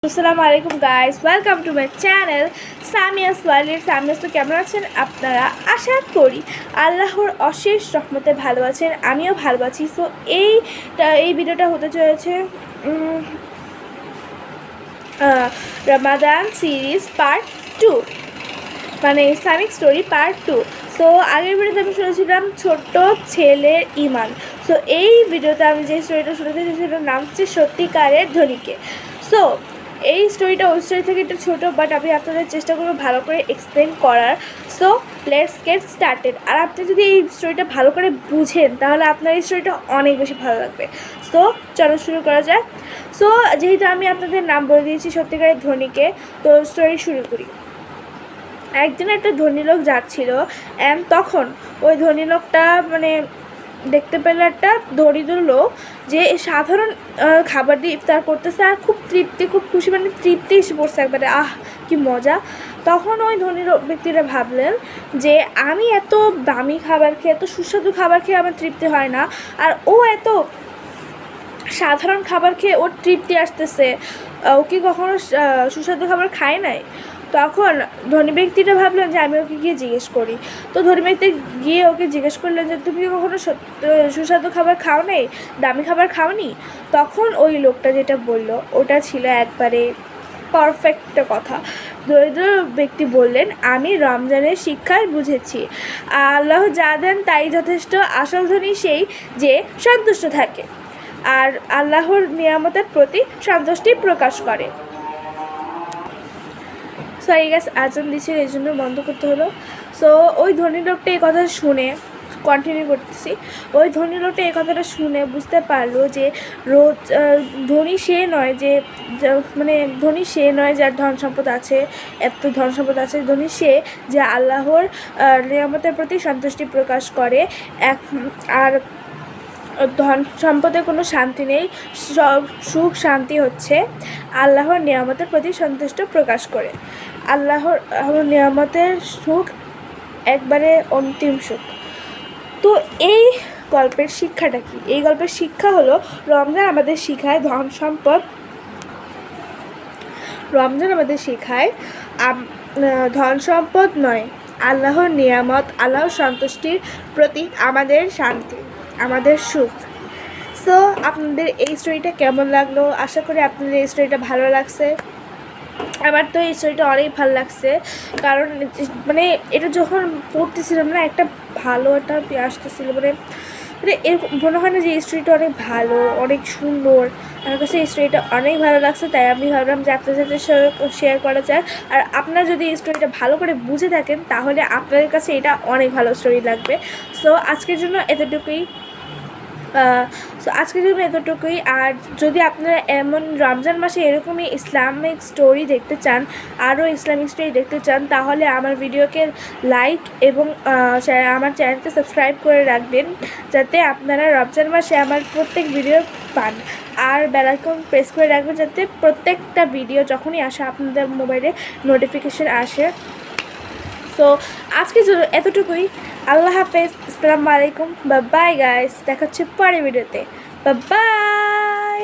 আসসালামু আলাইকুম guys, welcome to my channel Samia's world. Samia's তো কেমন আছেন আপনারা? আশা করি আল্লাহর অশেষ রহমতে ভালো আছেন, আমিও ভালো আছি। সো এই ভিডিওটা হতে চলেছে রমাদান সিরিজ পার্ট 2, মানে ইসলামিক স্টোরি পার্ট 2। সো আগের ভিডিওতে আমি শুনেছিলাম ছোট্ট ছেলের ইমান। সো এই ভিডিওতে আমি যে স্টোরিটা শুনতে চাইছি সেটার নাম হচ্ছে সত্যিকারের ধনীকে। সো এই স্টোরিটা ওই স্টোরি থেকে একটু ছোটো, বাট আমি আপনাদের চেষ্টা করবো ভালো করে এক্সপ্লেন করার। So let's get started. আর আপনি যদি এই স্টোরিটা ভালো করে বুঝেন তাহলে আপনার এই স্টোরিটা অনেক বেশি ভালো লাগবে। সো চলো শুরু করা যাক। সো যেহেতু আমি আপনাদের নাম বলে দিয়েছি সত্যিকারের ধনীকে, তো স্টোরি শুরু করি। একদিন একটা ধনী লোক যাচ্ছিল, অ্যান্ড তখন ওই ধনী লোকটা মানে দেখতে পেল একটা দরিদ্র লোক যে সাধারণ খাবার দিয়ে ইফতার করতেছে, আর খুব খুশি, মানে তৃপ্তি এসে পড়ছে একবারে, কি মজা। তখন ওই ধনী ব্যক্তিরা ভাবলেন যে আমি এত দামি খাবার খেয়ে, এত সুস্বাদু খাবার খেয়ে আমার তৃপ্তি হয় না, আর ও এত সাধারণ খাবার খেয়ে ওর তৃপ্তি আসতেছে, ও কি কখনো সুস্বাদু খাবার খায় নাই? তখন ধনী ব্যক্তিটা ভাবলেন যে আমি ওকে গিয়ে জিজ্ঞেস করি। তো ধনী ব্যক্তি গিয়ে ওকে জিজ্ঞেস করলেন যে তুমি কি কখনো সুস্বাদু খাবার খাও নাই, দামি খাবার খাওনি? তখন ওই লোকটা যেটা বলল ওটা ছিল একবারে পারফেক্ট কথা। দরিদ্র ব্যক্তি বললেন, আমি রমজানের শিক্ষায় বুঝেছি আল্লাহ যা দেন তাই যথেষ্ট, আসল ধনী সেই যে সন্তুষ্ট থাকে আর আল্লাহর নিয়ামতের প্রতি সন্তুষ্টি প্রকাশ করে। সরি গাইস, আজান দিচ্ছে এই জন্য বন্ধ করতে হলো। সো ওই ধনী লোকটা এই কথা শুনে, কন্টিনিউ করতেছি, ওই ধনী লোকটা এই কথাটা শুনে বুঝতে পারলো যে ধনী সে নয় যে মানে ধনী সে নয় যার ধন সম্পদ আছে, এত ধন সম্পদ আছে। ধনী সে যে আল্লাহর নিয়ামতের প্রতি সন্তুষ্টি প্রকাশ করে। আর ধন সম্পদে কোনো শান্তি নেই, সুখ শান্তি হচ্ছে আল্লাহর নিয়ামতের প্রতি সন্তুষ্ট প্রকাশ করে। আল্লাহর নিয়ামতের সুখ একবারে অন্তিম সুখ। তো এই গল্পের শিক্ষাটা কি? এই গল্পের শিক্ষা হলো রমজান আমাদের শেখায় ধন সম্পদ নয়, আল্লাহর নিয়ামত, আল্লাহর সন্তুষ্টির প্রতি আমাদের শান্তি, আমাদের সুখ। সো আপনাদের এই স্টোরিটা কেমন লাগলো? আশা করি আপনাদের এই স্টোরিটা ভালো লাগছে। আমার তো এই স্টোরিটা অনেক ভালো লাগছে, কারণ মানে এটা যখন পড়তেছিলাম না, একটা ভালো একটা আসতেছিল, মানে এরকম মনে হয় না যে এই স্টোরিটা অনেক ভালো, অনেক সুন্দর। আমার কাছে এই স্টোরিটা অনেক ভালো লাগছে, তাই আমি ভাবলাম যে আপনাদের সাথে শেয়ার করা যায়। আর আপনারা যদি এই স্টোরিটা ভালো করে বুঝে থাকেন তাহলে আপনাদের কাছে এটা অনেক ভালো স্টোরি লাগবে। সো আজকের জন্য এতটুকুই। আর যদি আপনারা এমন রমজান মাসে এরকমই ইসলামিক স্টোরি দেখতে চান, আরও ইসলামিক স্টোরি দেখতে চান, তাহলে আমার ভিডিওকে লাইক এবং আমার চ্যানেলকে সাবস্ক্রাইব করে রাখবেন, যাতে আপনারা রমজান মাসে আমার প্রত্যেক ভিডিও পান। আর বেল আইকন প্রেস করে রাখবেন যাতে প্রত্যেকটা ভিডিও যখনই আসে আপনাদের মোবাইলে নোটিফিকেশান আসে। সো আজকের জন্য এতটুকুই। আল্লাহ হাফেজ, আসসালামু আলাইকুম, বাই গাইস। দেখা হচ্ছে পরের ভিডিওতে। বাই।